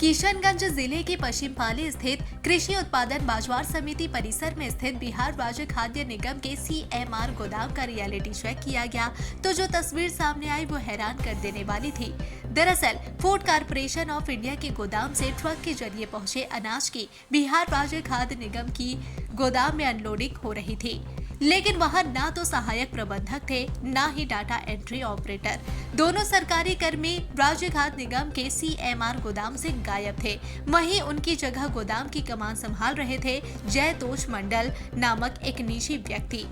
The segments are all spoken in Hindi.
किशनगंज जिले के पश्चिमपाली स्थित कृषि उत्पादन बाजार समिति परिसर में स्थित बिहार राज्य खाद्य निगम के CMR गोदाम का रियलिटी चेक किया गया तो जो तस्वीर सामने आई वो हैरान कर देने वाली थी। दरअसल फूड कॉरपोरेशन ऑफ इंडिया के गोदाम से ट्रक के जरिए पहुंचे अनाज की बिहार राज्य खाद्य निगम की गोदाम में अनलोडिंग हो रही थी, लेकिन वहां ना तो सहायक प्रबंधक थे ना ही डाटा एंट्री ऑपरेटर। दोनों सरकारी कर्मी राज्य खाद्य निगम के CMR गोदाम से गायब थे। वहीं उनकी जगह गोदाम की कमान संभाल रहे थे जयतोष मंडल नामक एक निजी व्यक्ति।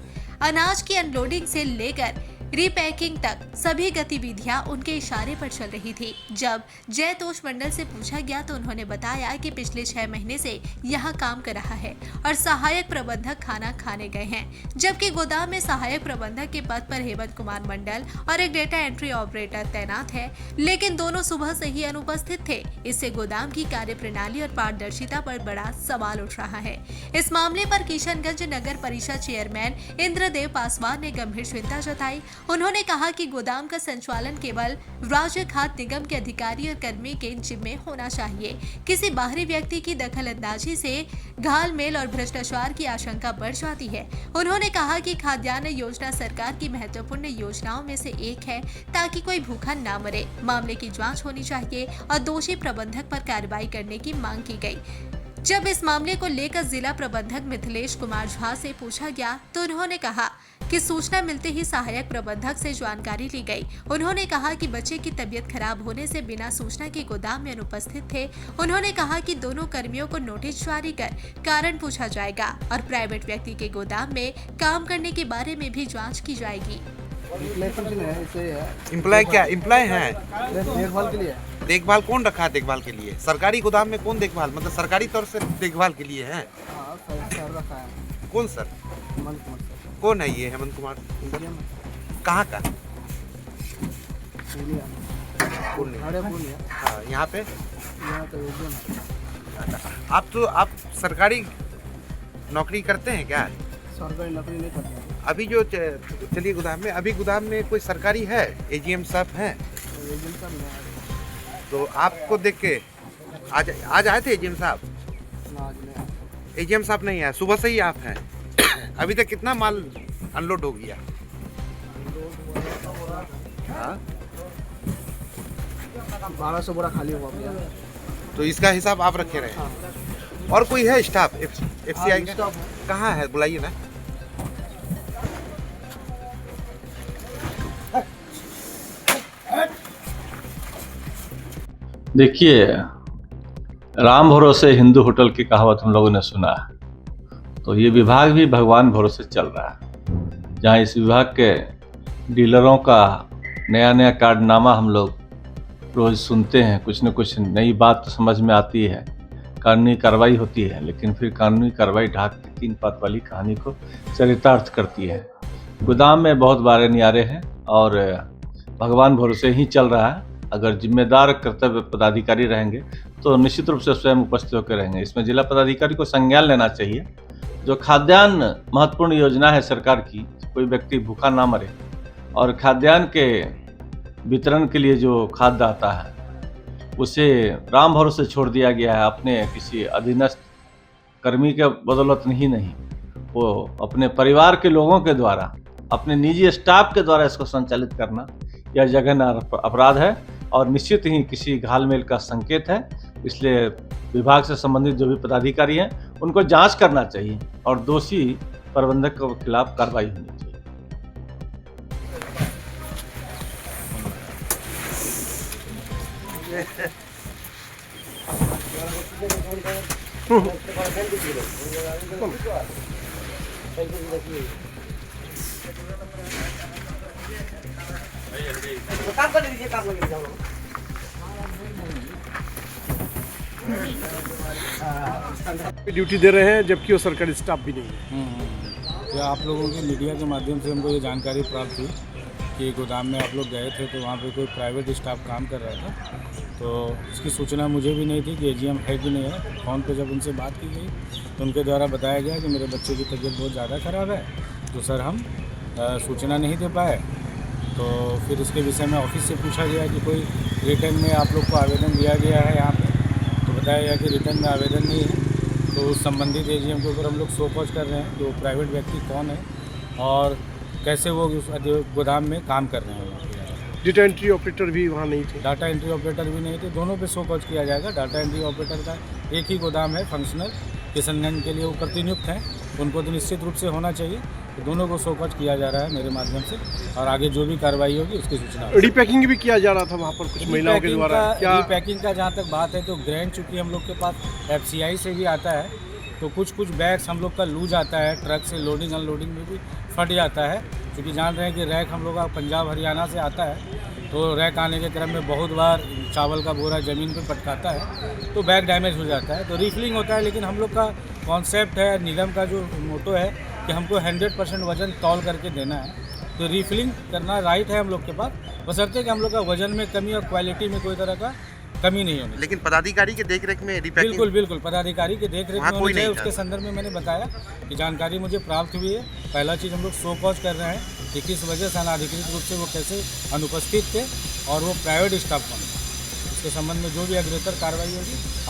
अनाज की अनलोडिंग से लेकर रीपैकिंग तक सभी गतिविधियां उनके इशारे पर चल रही थी। जब जयतोष मंडल से पूछा गया तो उन्होंने बताया कि पिछले 6 महीने से यहां काम कर रहा है और सहायक प्रबंधक खाना खाने गए हैं, जबकि गोदाम में सहायक प्रबंधक के पद पर हेमंत कुमार मंडल और एक डेटा एंट्री ऑपरेटर तैनात है, लेकिन दोनों सुबह से ही अनुपस्थित थे। इससे गोदाम की कार्यप्रणाली और पारदर्शिता पर बड़ा सवाल उठ रहा है। इस मामले पर किशनगंज नगर परिषद चेयरमैन इंद्रदेव पासवान ने गंभीर चिंता जताई। उन्होंने कहा कि गोदाम का संचालन केवल राज्य खाद्य निगम के अधिकारी और कर्मी के जिम्मे होना चाहिए। किसी बाहरी व्यक्ति की दखलंदाजी से घालमेल और भ्रष्टाचार की आशंका बढ़ जाती है। उन्होंने कहा कि खाद्यान्न योजना सरकार की महत्वपूर्ण योजनाओं में से एक है ताकि कोई भूखा ना मरे। मामले की जांच होनी चाहिए और दोषी प्रबंधक पर कार्रवाई करने की मांग की गई। जब इस मामले को लेकर जिला प्रबंधक मिथिलेश कुमार झा से पूछा गया तो उन्होंने कहा कि सूचना मिलते ही सहायक प्रबंधक से जानकारी ली गई। उन्होंने कहा कि बच्चे की तबीयत खराब होने से बिना सूचना के गोदाम में अनुपस्थित थे। उन्होंने कहा कि दोनों कर्मियों को नोटिस जारी कर कारण पूछा जाएगा और प्राइवेट व्यक्ति के गोदाम में काम करने के बारे में भी जाँच की जाएगी। एम्प्लॉय क्या एम्प्लॉय है? देखभाल के लिए। देखभाल कौन रखा है? देखभाल के लिए सरकारी गोदाम में कौन देखभाल, मतलब सरकारी तौर से देखभाल के लिए है? हाँ, सर रखा है। कौन सर? हेमंत कुमार सर। कौन है ये हेमंत कुमार? कहाँ का? हाँ, यहाँ पे आप सोरकारी नौकरी करते हैं क्या? सरकारी नौकरी नहीं करते। अभी जो चलिए गोदाम में, अभी गोदाम में कोई सरकारी है? AGM साहब हैं? तो आपको देख के आज आए थे AGM साहब? AGM साहब नहीं आए, सुबह से ही आप हैं। अभी तक कितना माल अनलोड हो गया? हाँ? 1200 बोरा खाली हुआ भैया। तो इसका हिसाब आप रखे रहे? हाँ। और कोई है स्टाफ FCI का? स्टाफ कहाँ है, बुलाइए ना। देखिए, राम भरोसे हिंदू होटल की कहावत हम लोगों ने सुना है, तो ये विभाग भी भगवान भरोसे चल रहा है। जहाँ इस विभाग के डीलरों का नया नया कारनामा हम लोग रोज़ सुनते हैं, कुछ न कुछ नई बात तो समझ में आती है, कानूनी कार्रवाई होती है, लेकिन फिर कानूनी कार्रवाई ढाक के 3 पात वाली कहानी को चरितार्थ करती है। गोदाम में बहुत बारे नियारे हैं और भगवान भरोसे ही चल रहा है। अगर जिम्मेदार कर्तव्य पदाधिकारी रहेंगे तो निश्चित रूप से स्वयं उपस्थित होकर रहेंगे। इसमें जिला पदाधिकारी को संज्ञान लेना चाहिए। जो खाद्यान्न महत्वपूर्ण योजना है सरकार की, कोई व्यक्ति भूखा ना मरे, और खाद्यान्न के वितरण के लिए जो खाद्य आता है उसे राम भरोसे छोड़ दिया गया है। अपने किसी अधीनस्थ कर्मी के बदौलत नहीं, वो अपने परिवार के लोगों के द्वारा, अपने निजी स्टाफ के द्वारा इसको संचालित करना यह जघन्य अपराध है और निश्चित ही किसी घालमेल का संकेत है। इसलिए विभाग से संबंधित जो भी पदाधिकारी हैं उनको जांच करना चाहिए और दोषी प्रबंधक के खिलाफ कार्रवाई होनी चाहिए। ड्यूटी दे रहे हैं जबकि वो सरकारी स्टाफ भी नहीं है। तो आप लोगों की मीडिया के माध्यम से हमको ये जानकारी प्राप्त हुई कि गोदाम में आप लोग गए थे तो वहाँ पे कोई प्राइवेट स्टाफ काम कर रहा था। तो इसकी सूचना मुझे भी नहीं थी कि AGM है कि नहीं है। फ़ोन पे जब उनसे बात की गई तो उनके द्वारा बताया गया कि मेरे बच्चे की तबीयत बहुत ज़्यादा ख़राब है, तो सर हम सूचना नहीं दे पाए। तो फिर इसके विषय में ऑफिस से पूछा गया कि कोई रिटर्न में आप लोग को आवेदन दिया गया है यहाँ पे, बताया गया कि रिटर्न में आवेदन नहीं है, तो उस संबंधित एजीएम के ऊपर हम लोग शो कॉज कर रहे हैं कि वो प्राइवेट व्यक्ति कौन है और कैसे वो उस गोदाम में काम कर रहे हैं। वहाँ पे डेटा एंट्री ऑपरेटर भी वहाँ नहीं थे। डाटा एंट्री ऑपरेटर भी नहीं थे, दोनों पे शो कॉज किया जाएगा। डाटा एंट्री ऑपरेटर का एक ही गोदाम है फंक्शनल, किशनगंज के लिए वो प्रतिनियुक्त हैं, उनको तो निश्चित रूप से होना चाहिए। तो दोनों को शो कॉज किया जा रहा है मेरे माध्यम से, और आगे जो भी कार्रवाई होगी उसकी सूचना। रीपैकिंग भी किया जा रहा था वहाँ पर कुछ महिलाओं के द्वारा, क्या रीपैकिंग का जहाँ तक बात है तो ग्रैंड चूँकि हम लोग के पास FCI से भी आता है, तो कुछ बैग्स हम लोग का लूज आता है, ट्रक से लोडिंग अनलोडिंग में भी फट जाता है। क्योंकि जान रहे हैं कि रैक हम लोग का पंजाब हरियाणा से आता है, तो रैक आने के क्रम में बहुत बार चावल का बोरा ज़मीन पे पटकाता है तो बैग डैमेज हो जाता है, तो रिफिलिंग होता है। लेकिन हम लोग का कॉन्सेप्ट है, निगम का जो मोटो है कि हमको 100% वज़न तौल करके देना है, तो रिफिलिंग करना राइट है हम लोग के पास, बशर्ते कि हम लोग का वज़न में कमी और क्वालिटी में कोई तरह का कमी नहीं होनी। लेकिन पदाधिकारी के देखरेख में रिपैकिंग बिल्कुल पदाधिकारी के देखरेख में होनी चाहिए। उसके संदर्भ में मैंने बताया कि जानकारी मुझे प्राप्त हुई है। पहला चीज़ हम लोग शो कॉज कर रहे हैं कि किस वजह से अनाधिकृत रूप से वो कैसे अनुपस्थित थे और वो प्राइवेट स्टाफ कौन है। इसके संबंध में जो भी अग्रेसर कार्रवाई होगी आप